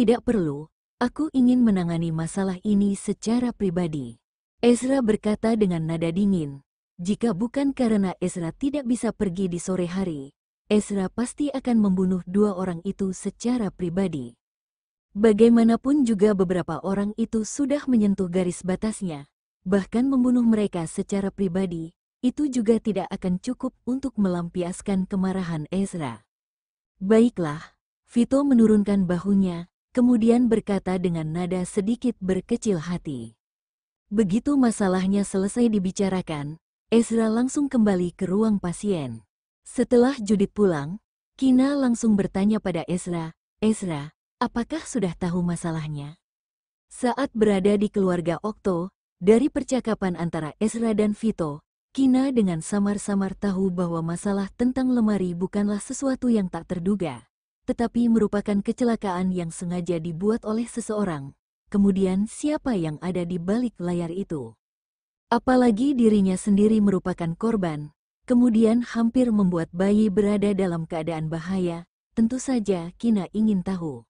Tidak perlu, aku ingin menangani masalah ini secara pribadi. Ezra berkata dengan nada dingin. Jika bukan karena Ezra tidak bisa pergi di sore hari, Ezra pasti akan membunuh dua orang itu secara pribadi. Bagaimanapun juga beberapa orang itu sudah menyentuh garis batasnya. Bahkan membunuh mereka secara pribadi, itu juga tidak akan cukup untuk melampiaskan kemarahan Ezra. Baiklah, Vito menurunkan bahunya, kemudian berkata dengan nada sedikit berkecil hati. Begitu masalahnya selesai dibicarakan, Ezra langsung kembali ke ruang pasien. Setelah Judith pulang, Kina langsung bertanya pada Ezra, "Ezra, apakah sudah tahu masalahnya?" Saat berada di keluarga Okto, dari percakapan antara Ezra dan Vito, Kina dengan samar-samar tahu bahwa masalah tentang lemari bukanlah sesuatu yang tak terduga, tetapi merupakan kecelakaan yang sengaja dibuat oleh seseorang. Kemudian siapa yang ada di balik layar itu? Apalagi dirinya sendiri merupakan korban, kemudian hampir membuat bayi berada dalam keadaan bahaya, tentu saja Kina ingin tahu.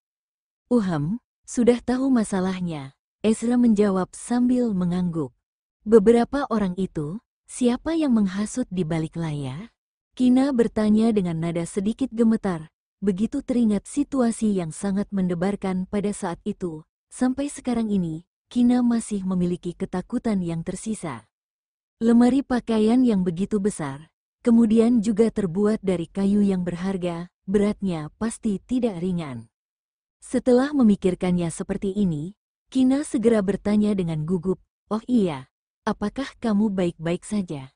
Sudah tahu masalahnya, Ezra menjawab sambil mengangguk. Beberapa orang itu, siapa yang menghasut di balik layar? Kina bertanya dengan nada sedikit gemetar, begitu teringat situasi yang sangat mendebarkan pada saat itu. Sampai sekarang ini, Kina masih memiliki ketakutan yang tersisa. Lemari pakaian yang begitu besar, kemudian juga terbuat dari kayu yang berharga, beratnya pasti tidak ringan. Setelah memikirkannya seperti ini, Kina segera bertanya dengan gugup, "Oh iya, apakah kamu baik-baik saja?"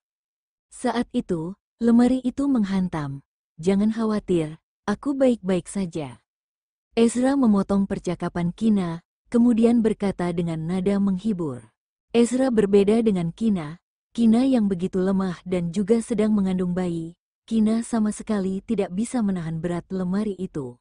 Saat itu, lemari itu menghantam. "Jangan khawatir, aku baik-baik saja." Ezra memotong percakapan Kina, kemudian berkata dengan nada menghibur. Ezra berbeda dengan Kina yang begitu lemah dan juga sedang mengandung bayi. Kina sama sekali tidak bisa menahan berat lemari itu.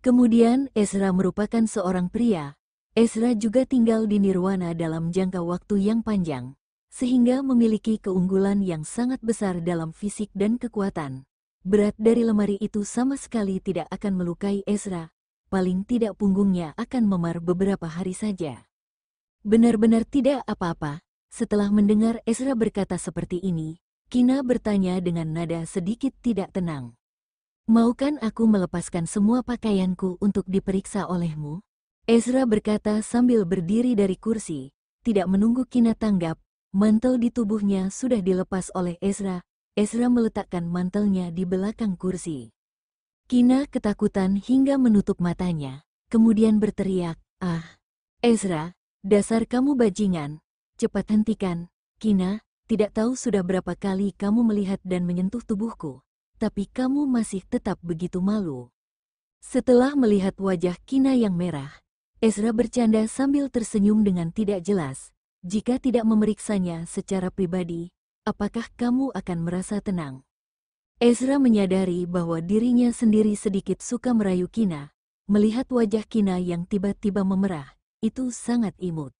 Kemudian Ezra merupakan seorang pria. Ezra juga tinggal di Nirwana dalam jangka waktu yang panjang, sehingga memiliki keunggulan yang sangat besar dalam fisik dan kekuatan. Berat dari lemari itu sama sekali tidak akan melukai Ezra, paling tidak punggungnya akan memar beberapa hari saja. Benar-benar tidak apa-apa. Setelah mendengar Ezra berkata seperti ini, Kina bertanya dengan nada sedikit tidak tenang. "Maukan aku melepaskan semua pakaianku untuk diperiksa olehmu?" Ezra berkata sambil berdiri dari kursi. Tidak menunggu Kina tanggap, mantel di tubuhnya sudah dilepas oleh Ezra. Ezra meletakkan mantelnya di belakang kursi. Kina ketakutan hingga menutup matanya, kemudian berteriak, "Ah, Ezra, dasar kamu bajingan, cepat hentikan." "Kina, tidak tahu sudah berapa kali kamu melihat dan menyentuh tubuhku, tapi kamu masih tetap begitu malu." Setelah melihat wajah Kina yang merah, Ezra bercanda sambil tersenyum dengan tidak jelas. "Jika tidak memeriksanya secara pribadi, apakah kamu akan merasa tenang?" Ezra menyadari bahwa dirinya sendiri sedikit suka merayu Kina. Melihat wajah Kina yang tiba-tiba memerah, itu sangat imut.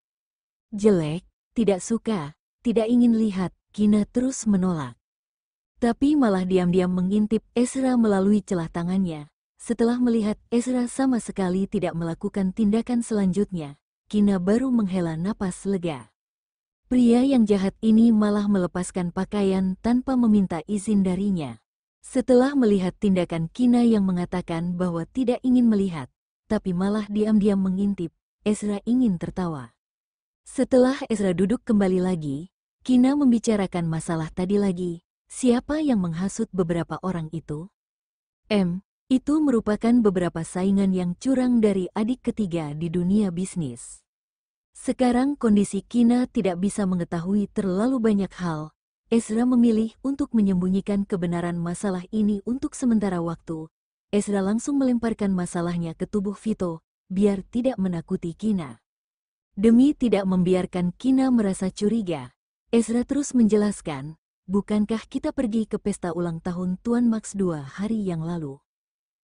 "Jelek, tidak suka, tidak ingin lihat," Kina terus menolak. Tapi malah diam-diam mengintip Ezra melalui celah tangannya. Setelah melihat Ezra sama sekali tidak melakukan tindakan selanjutnya, Kina baru menghela napas lega. Pria yang jahat ini malah melepaskan pakaian tanpa meminta izin darinya. Setelah melihat tindakan Kina yang mengatakan bahwa tidak ingin melihat, tapi malah diam-diam mengintip, Ezra ingin tertawa. Setelah Ezra duduk kembali lagi, Kina membicarakan masalah tadi lagi. Siapa yang menghasut beberapa orang itu? Itu merupakan beberapa saingan yang curang dari adik ketiga di dunia bisnis. Sekarang kondisi Kina tidak bisa mengetahui terlalu banyak hal. Ezra memilih untuk menyembunyikan kebenaran masalah ini untuk sementara waktu. Ezra langsung melemparkan masalahnya ke tubuh Vito, biar tidak menakuti Kina. Demi tidak membiarkan Kina merasa curiga, Ezra terus menjelaskan, "Bukankah kita pergi ke pesta ulang tahun Tuan Max 2 hari yang lalu?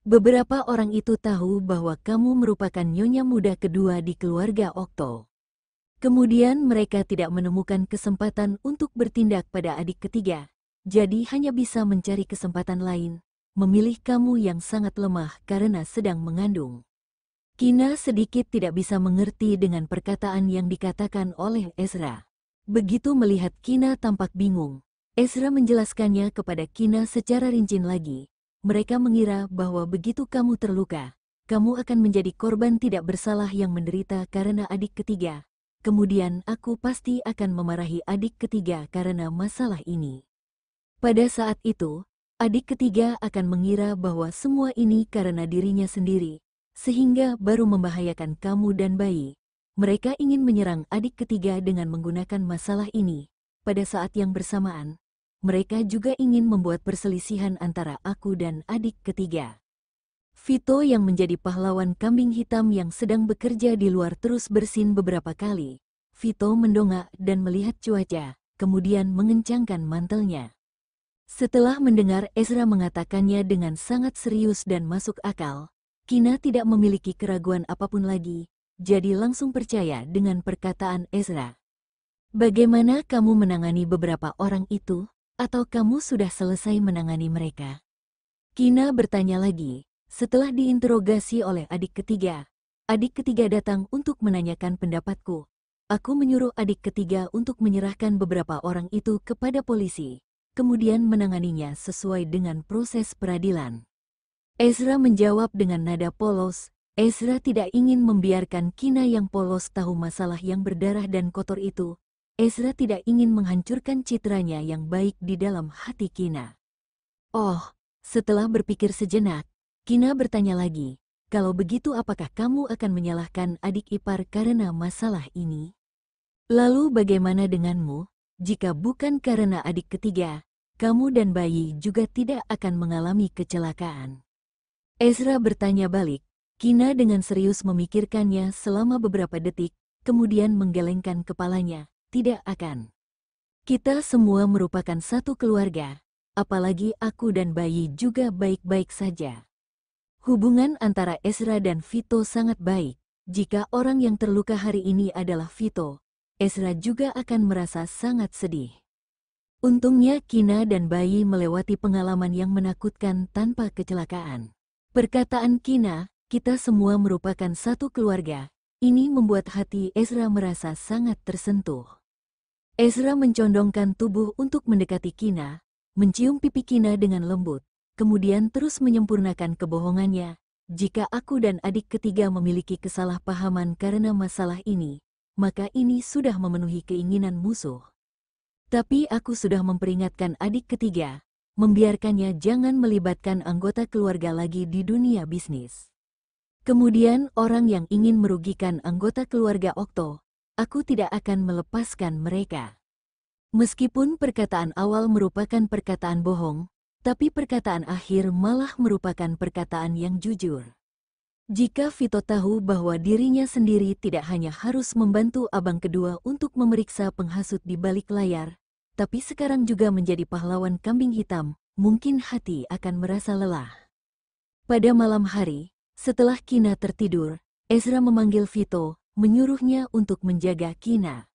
Beberapa orang itu tahu bahwa kamu merupakan nyonya muda kedua di keluarga Okto. Kemudian mereka tidak menemukan kesempatan untuk bertindak pada adik ketiga, jadi hanya bisa mencari kesempatan lain, memilih kamu yang sangat lemah karena sedang mengandung. Kina sedikit tidak bisa mengerti dengan perkataan yang dikatakan oleh Ezra. Begitu melihat Kina tampak bingung, Ezra menjelaskannya kepada Kina secara rinci lagi. Mereka mengira bahwa begitu kamu terluka, kamu akan menjadi korban tidak bersalah yang menderita karena adik ketiga. Kemudian aku pasti akan memarahi adik ketiga karena masalah ini. Pada saat itu, adik ketiga akan mengira bahwa semua ini karena dirinya sendiri, sehingga baru membahayakan kamu dan bayi. Mereka ingin menyerang adik ketiga dengan menggunakan masalah ini. Pada saat yang bersamaan, mereka juga ingin membuat perselisihan antara aku dan adik ketiga. Vito yang menjadi pahlawan kambing hitam yang sedang bekerja di luar terus bersin beberapa kali. Vito mendongak dan melihat cuaca, kemudian mengencangkan mantelnya. Setelah mendengar Ezra mengatakannya dengan sangat serius dan masuk akal, Kina tidak memiliki keraguan apapun lagi, jadi langsung percaya dengan perkataan Ezra. Bagaimana kamu menangani beberapa orang itu? Atau kamu sudah selesai menangani mereka? Kina bertanya lagi, setelah diinterogasi oleh adik ketiga. Adik ketiga datang untuk menanyakan pendapatku. Aku menyuruh adik ketiga untuk menyerahkan beberapa orang itu kepada polisi, kemudian menanganinya sesuai dengan proses peradilan. Ezra menjawab dengan nada polos. Ezra tidak ingin membiarkan Kina yang polos tahu masalah yang berdarah dan kotor itu. Ezra tidak ingin menghancurkan citranya yang baik di dalam hati Kina. Oh, setelah berpikir sejenak, Kina bertanya lagi, kalau begitu apakah kamu akan menyalahkan adik ipar karena masalah ini? Lalu bagaimana denganmu? Jika bukan karena adik ketiga, kamu dan bayi juga tidak akan mengalami kecelakaan. Ezra bertanya balik. Kina dengan serius memikirkannya selama beberapa detik, kemudian menggelengkan kepalanya. Tidak akan. Kita semua merupakan satu keluarga, apalagi aku dan bayi juga baik-baik saja. Hubungan antara Ezra dan Vito sangat baik. Jika orang yang terluka hari ini adalah Vito, Ezra juga akan merasa sangat sedih. Untungnya Kina dan bayi melewati pengalaman yang menakutkan tanpa kecelakaan. Perkataan Kina, kita semua merupakan satu keluarga, ini membuat hati Ezra merasa sangat tersentuh. Ezra mencondongkan tubuh untuk mendekati Kina, mencium pipi Kina dengan lembut, kemudian terus menyempurnakan kebohongannya. Jika aku dan adik ketiga memiliki kesalahpahaman karena masalah ini, maka ini sudah memenuhi keinginan musuh. Tapi aku sudah memperingatkan adik ketiga, membiarkannya jangan melibatkan anggota keluarga lagi di dunia bisnis. Kemudian orang yang ingin merugikan anggota keluarga Okto, aku tidak akan melepaskan mereka. Meskipun perkataan awal merupakan perkataan bohong, tapi perkataan akhir malah merupakan perkataan yang jujur. Jika Vito tahu bahwa dirinya sendiri tidak hanya harus membantu abang kedua untuk memeriksa penghasut di balik layar, tapi sekarang juga menjadi pahlawan kambing hitam, mungkin hati akan merasa lelah. Pada malam hari, setelah Kina tertidur, Ezra memanggil Vito, menyuruhnya untuk menjaga Kina.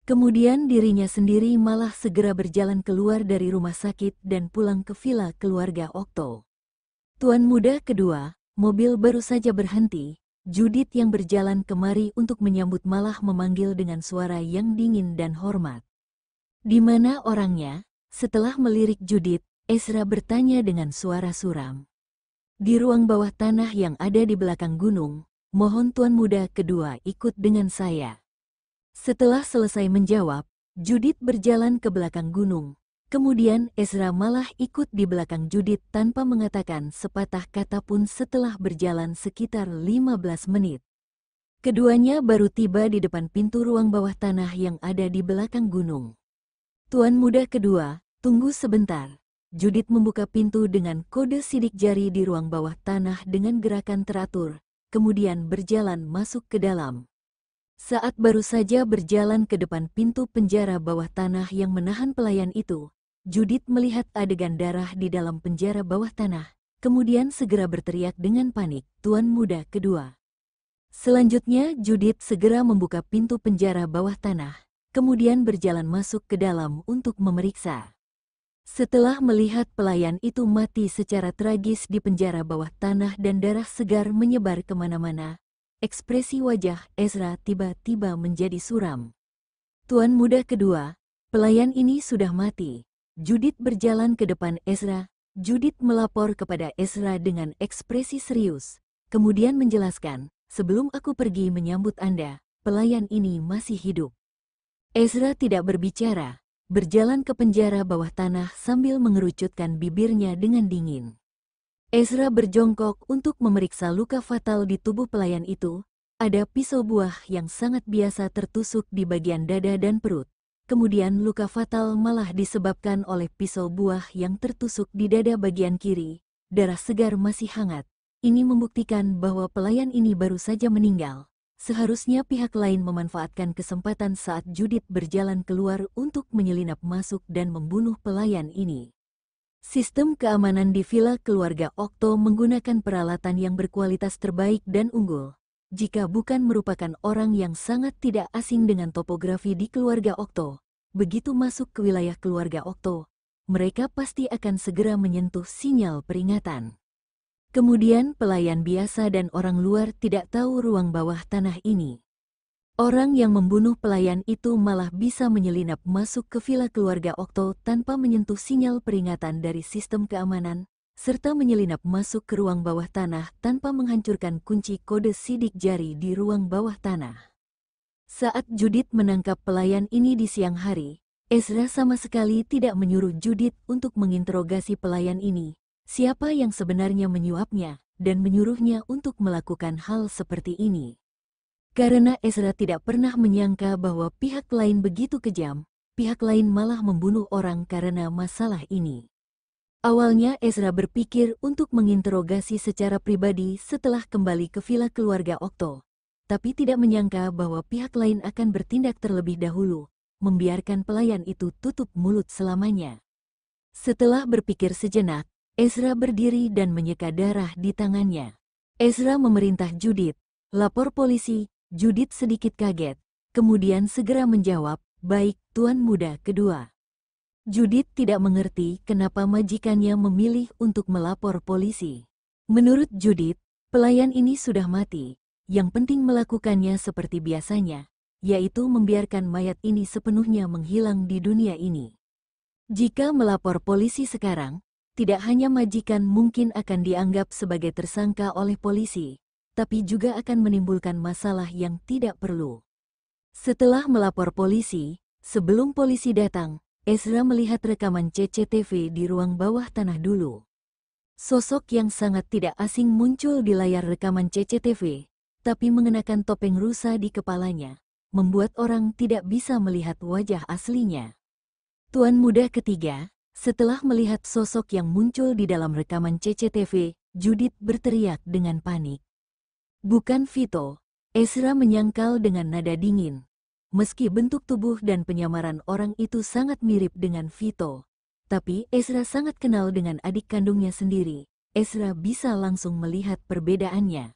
Kemudian dirinya sendiri malah segera berjalan keluar dari rumah sakit dan pulang ke villa keluarga Okto. Tuan muda kedua, mobil baru saja berhenti. Judith yang berjalan kemari untuk menyambut malah memanggil dengan suara yang dingin dan hormat. Di mana orangnya? Setelah melirik Judith, Ezra bertanya dengan suara suram. Di ruang bawah tanah yang ada di belakang gunung, mohon tuan muda kedua ikut dengan saya. Setelah selesai menjawab, Judith berjalan ke belakang gunung. Kemudian Ezra malah ikut di belakang Judith tanpa mengatakan sepatah kata pun setelah berjalan sekitar 15 menit. Keduanya baru tiba di depan pintu ruang bawah tanah yang ada di belakang gunung. Tuan muda kedua, tunggu sebentar. Judith membuka pintu dengan kode sidik jari di ruang bawah tanah dengan gerakan teratur, kemudian berjalan masuk ke dalam. Saat baru saja berjalan ke depan pintu penjara bawah tanah yang menahan pelayan itu, Judith melihat adegan darah di dalam penjara bawah tanah, kemudian segera berteriak dengan panik, Tuan muda kedua. Selanjutnya Judith segera membuka pintu penjara bawah tanah, kemudian berjalan masuk ke dalam untuk memeriksa. Setelah melihat pelayan itu mati secara tragis di penjara bawah tanah dan darah segar menyebar kemana-mana, ekspresi wajah Ezra tiba-tiba menjadi suram. Tuan muda kedua, pelayan ini sudah mati. Judith berjalan ke depan Ezra. Judith melapor kepada Ezra dengan ekspresi serius. Kemudian menjelaskan, sebelum aku pergi menyambut Anda, pelayan ini masih hidup. Ezra tidak berbicara, berjalan ke penjara bawah tanah sambil mengerucutkan bibirnya dengan dingin. Ezra berjongkok untuk memeriksa luka fatal di tubuh pelayan itu. Ada pisau buah yang sangat biasa tertusuk di bagian dada dan perut. Kemudian luka fatal malah disebabkan oleh pisau buah yang tertusuk di dada bagian kiri. Darah segar masih hangat. Ini membuktikan bahwa pelayan ini baru saja meninggal. Seharusnya pihak lain memanfaatkan kesempatan saat Judith berjalan keluar untuk menyelinap masuk dan membunuh pelayan ini. Sistem keamanan di villa keluarga Okto menggunakan peralatan yang berkualitas terbaik dan unggul. Jika bukan merupakan orang yang sangat tidak asing dengan topografi di keluarga Okto, begitu masuk ke wilayah keluarga Okto, mereka pasti akan segera menyentuh sinyal peringatan. Kemudian pelayan biasa dan orang luar tidak tahu ruang bawah tanah ini. Orang yang membunuh pelayan itu malah bisa menyelinap masuk ke villa keluarga Okto tanpa menyentuh sinyal peringatan dari sistem keamanan, serta menyelinap masuk ke ruang bawah tanah tanpa menghancurkan kunci kode sidik jari di ruang bawah tanah. Saat Judith menangkap pelayan ini di siang hari, Ezra sama sekali tidak menyuruh Judith untuk menginterogasi pelayan ini, siapa yang sebenarnya menyuapnya, dan menyuruhnya untuk melakukan hal seperti ini. Karena Ezra tidak pernah menyangka bahwa pihak lain begitu kejam, pihak lain malah membunuh orang karena masalah ini. Awalnya Ezra berpikir untuk menginterogasi secara pribadi setelah kembali ke villa keluarga Okto, tapi tidak menyangka bahwa pihak lain akan bertindak terlebih dahulu, membiarkan pelayan itu tutup mulut selamanya. Setelah berpikir sejenak, Ezra berdiri dan menyeka darah di tangannya. Ezra memerintah Judith, lapor polisi. Judith sedikit kaget, kemudian segera menjawab, baik, Tuan muda kedua. Judith tidak mengerti kenapa majikannya memilih untuk melapor polisi. Menurut Judith, pelayan ini sudah mati. Yang penting melakukannya seperti biasanya, yaitu membiarkan mayat ini sepenuhnya menghilang di dunia ini. Jika melapor polisi sekarang, tidak hanya majikan mungkin akan dianggap sebagai tersangka oleh polisi, tapi juga akan menimbulkan masalah yang tidak perlu. Setelah melapor polisi, sebelum polisi datang, Ezra melihat rekaman CCTV di ruang bawah tanah dulu. Sosok yang sangat tidak asing muncul di layar rekaman CCTV, tapi mengenakan topeng rusa di kepalanya, membuat orang tidak bisa melihat wajah aslinya. Tuan muda ketiga, setelah melihat sosok yang muncul di dalam rekaman CCTV, Judith berteriak dengan panik. Bukan Vito, Ezra menyangkal dengan nada dingin. Meski bentuk tubuh dan penyamaran orang itu sangat mirip dengan Vito, tapi Ezra sangat kenal dengan adik kandungnya sendiri. Ezra bisa langsung melihat perbedaannya.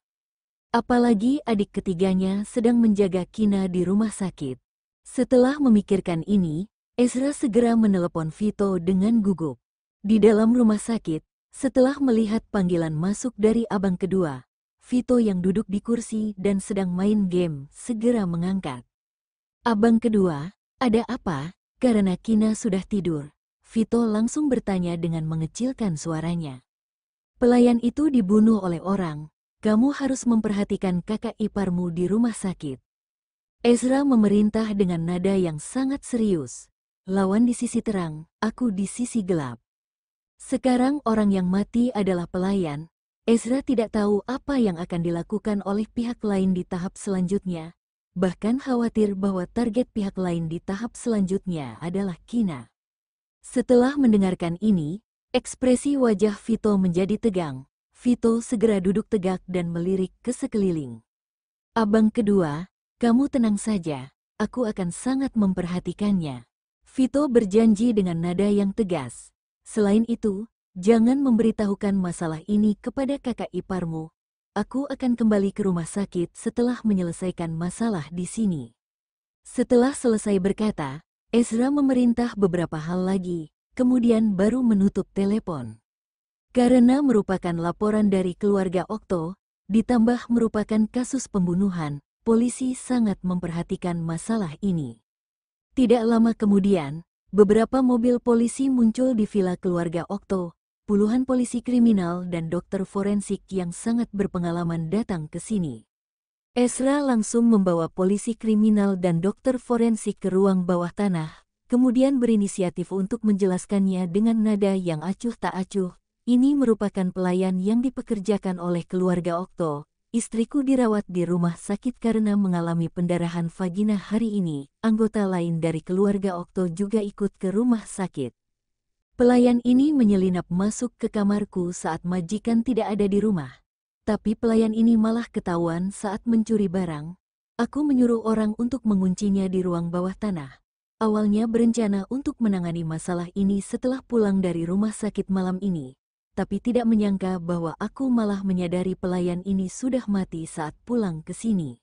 Apalagi adik ketiganya sedang menjaga Kina di rumah sakit. Setelah memikirkan ini, Ezra segera menelepon Vito dengan gugup. Di dalam rumah sakit, setelah melihat panggilan masuk dari abang kedua, Vito yang duduk di kursi dan sedang main game segera mengangkat. Abang kedua, ada apa? Karena Kina sudah tidur, Vito langsung bertanya dengan mengecilkan suaranya. Pelayan itu dibunuh oleh orang, kamu harus memperhatikan kakak iparmu di rumah sakit. Ezra memerintah dengan nada yang sangat serius. Lawan di sisi terang, aku di sisi gelap. Sekarang orang yang mati adalah pelayan. Ezra tidak tahu apa yang akan dilakukan oleh pihak lain di tahap selanjutnya, bahkan khawatir bahwa target pihak lain di tahap selanjutnya adalah Kina. Setelah mendengarkan ini, ekspresi wajah Vito menjadi tegang. Vito segera duduk tegak dan melirik ke sekeliling. Abang kedua, kamu tenang saja, aku akan sangat memperhatikannya. Vito berjanji dengan nada yang tegas. Selain itu, jangan memberitahukan masalah ini kepada kakak iparmu. Aku akan kembali ke rumah sakit setelah menyelesaikan masalah di sini. Setelah selesai berkata, Ezra memerintah beberapa hal lagi, kemudian baru menutup telepon. Karena merupakan laporan dari keluarga Okto, Ditambah merupakan kasus pembunuhan, polisi sangat memperhatikan masalah ini. Tidak lama kemudian, beberapa mobil polisi muncul di villa keluarga Okto. Puluhan polisi kriminal dan dokter forensik yang sangat berpengalaman datang ke sini. Ezra langsung membawa polisi kriminal dan dokter forensik ke ruang bawah tanah, kemudian berinisiatif untuk menjelaskannya dengan nada yang acuh tak acuh. Ini merupakan pelayan yang dipekerjakan oleh keluarga Okto. Istriku dirawat di rumah sakit karena mengalami pendarahan vagina hari ini. Anggota lain dari keluarga Okto juga ikut ke rumah sakit. Pelayan ini menyelinap masuk ke kamarku saat majikan tidak ada di rumah. Tapi pelayan ini malah ketahuan saat mencuri barang. Aku menyuruh orang untuk menguncinya di ruang bawah tanah. Awalnya berencana untuk menangani masalah ini setelah pulang dari rumah sakit malam ini. Tapi tidak menyangka bahwa aku malah menyadari pelayan ini sudah mati saat pulang ke sini.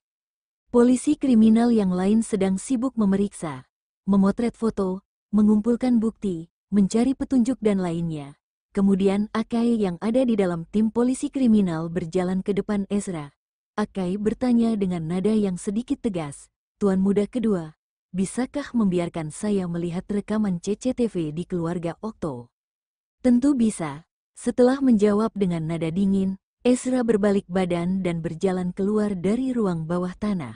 Polisi kriminal yang lain sedang sibuk memeriksa, memotret foto, mengumpulkan bukti, mencari petunjuk dan lainnya. Kemudian Akai yang ada di dalam tim polisi kriminal berjalan ke depan Ezra. Akai bertanya dengan nada yang sedikit tegas, "Tuan muda kedua, bisakah membiarkan saya melihat rekaman CCTV di keluarga Okto?" "Tentu bisa." Setelah menjawab dengan nada dingin, Ezra berbalik badan dan berjalan keluar dari ruang bawah tanah.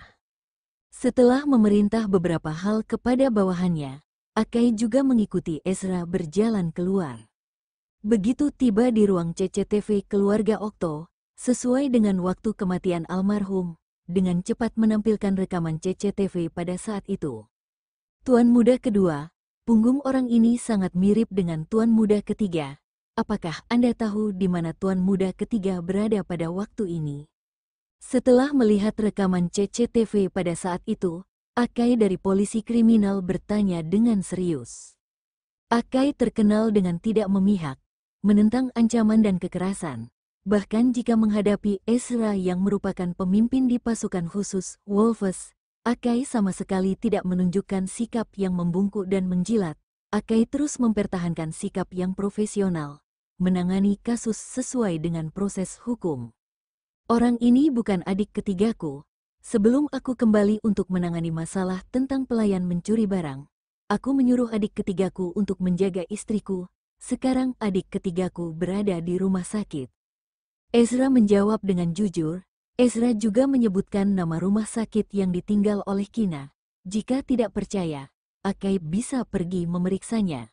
Setelah memerintah beberapa hal kepada bawahannya, Akai juga mengikuti Ezra berjalan keluar. Begitu tiba di ruang CCTV keluarga Okto, sesuai dengan waktu kematian almarhum, dengan cepat menampilkan rekaman CCTV pada saat itu. "Tuan muda kedua, punggung orang ini sangat mirip dengan tuan muda ketiga. Apakah Anda tahu di mana tuan muda ketiga berada pada waktu ini?" Setelah melihat rekaman CCTV pada saat itu, Akai dari polisi kriminal bertanya dengan serius. Akai terkenal dengan tidak memihak, menentang ancaman dan kekerasan. Bahkan jika menghadapi Ezra yang merupakan pemimpin di pasukan khusus Wolves, Akai sama sekali tidak menunjukkan sikap yang membungkuk dan menjilat. Akai terus mempertahankan sikap yang profesional, menangani kasus sesuai dengan proses hukum. "Orang ini bukan adik ketigaku. Sebelum aku kembali untuk menangani masalah tentang pelayan mencuri barang, aku menyuruh adik ketigaku untuk menjaga istriku. Sekarang adik ketigaku berada di rumah sakit." Ezra menjawab dengan jujur. Ezra juga menyebutkan nama rumah sakit yang ditinggal oleh Kina. Jika tidak percaya, Akai bisa pergi memeriksanya.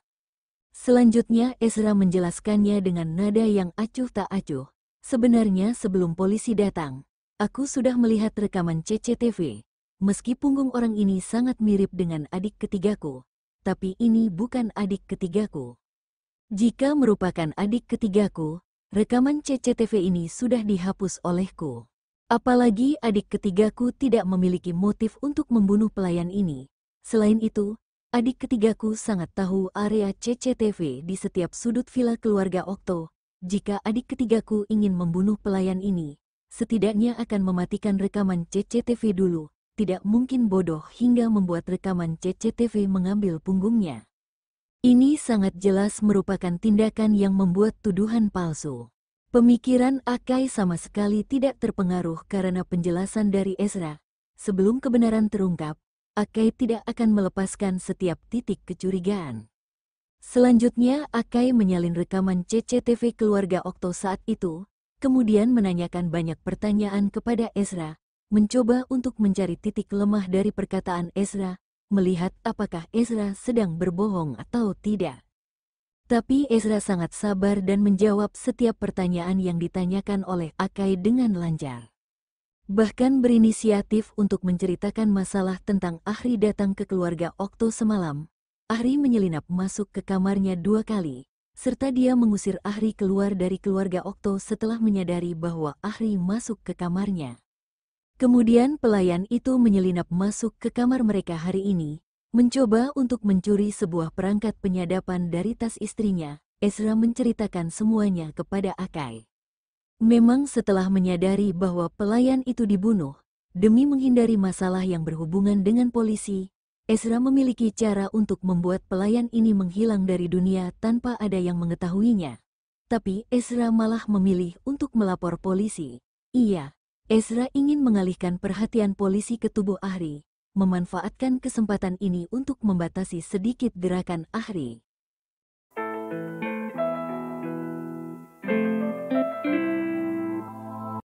Selanjutnya Ezra menjelaskannya dengan nada yang acuh tak acuh. "Sebenarnya sebelum polisi datang, aku sudah melihat rekaman CCTV. Meski punggung orang ini sangat mirip dengan adik ketigaku, tapi ini bukan adik ketigaku. Jika merupakan adik ketigaku, rekaman CCTV ini sudah dihapus olehku. Apalagi adik ketigaku tidak memiliki motif untuk membunuh pelayan ini. Selain itu, adik ketigaku sangat tahu area CCTV di setiap sudut villa keluarga Okto. Jika adik ketigaku ingin membunuh pelayan ini, setidaknya akan mematikan rekaman CCTV dulu. Tidak mungkin bodoh hingga membuat rekaman CCTV mengambil punggungnya. Ini sangat jelas merupakan tindakan yang membuat tuduhan palsu." Pemikiran Akai sama sekali tidak terpengaruh karena penjelasan dari Ezra. Sebelum kebenaran terungkap, Akai tidak akan melepaskan setiap titik kecurigaan. Selanjutnya Akai menyalin rekaman CCTV keluarga Okto saat itu, kemudian menanyakan banyak pertanyaan kepada Ezra, mencoba untuk mencari titik lemah dari perkataan Ezra, melihat apakah Ezra sedang berbohong atau tidak. Tapi Ezra sangat sabar dan menjawab setiap pertanyaan yang ditanyakan oleh Akai dengan lancar. Bahkan berinisiatif untuk menceritakan masalah tentang Ahri datang ke keluarga Okto semalam. Ahri menyelinap masuk ke kamarnya 2 kali, serta dia mengusir Ahri keluar dari keluarga Okto setelah menyadari bahwa Ahri masuk ke kamarnya. Kemudian pelayan itu menyelinap masuk ke kamar mereka hari ini, mencoba untuk mencuri sebuah perangkat penyadapan dari tas istrinya. Ezra menceritakan semuanya kepada Akai. Memang setelah menyadari bahwa pelayan itu dibunuh, demi menghindari masalah yang berhubungan dengan polisi, Ezra memiliki cara untuk membuat pelayan ini menghilang dari dunia tanpa ada yang mengetahuinya. Tapi Ezra malah memilih untuk melapor polisi. Iya, Ezra ingin mengalihkan perhatian polisi ke tubuh Ahri, memanfaatkan kesempatan ini untuk membatasi sedikit gerakan Ahri.